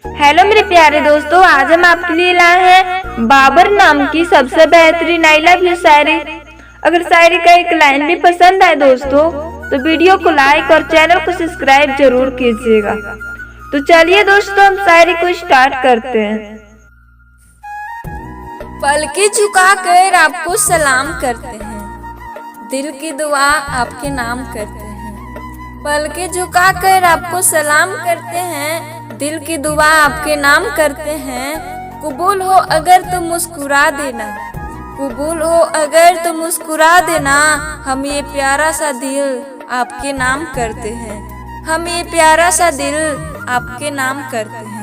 Hello मेरे प्यारे दोस्तों, आज हम आपके लिए लाए हैं बाबर नाम की सबसे बेहतरीन आई लव यू शायरी। अगर शायरी का एक लाइन भी पसंद आए दोस्तों तो वीडियो को लाइक और चैनल को सब्सक्राइब जरूर कीजिएगा। तो चलिए दोस्तों, हम शायरी को स्टार्ट करते हैं। पलके झुका कर आपको सलाम करते हैं, दिल की दुआ आपके नाम करते हैं। पलके झुका कर आपको सलाम करते हैं, दिल की दुआ आपके नाम करते हैं। कबूल हो अगर तो मुस्कुरा देना, कबूल हो अगर तो मुस्कुरा देना। हम ये प्यारा सा दिल आपके नाम करते हैं, हम ये प्यारा सा दिल आपके नाम करते हैं।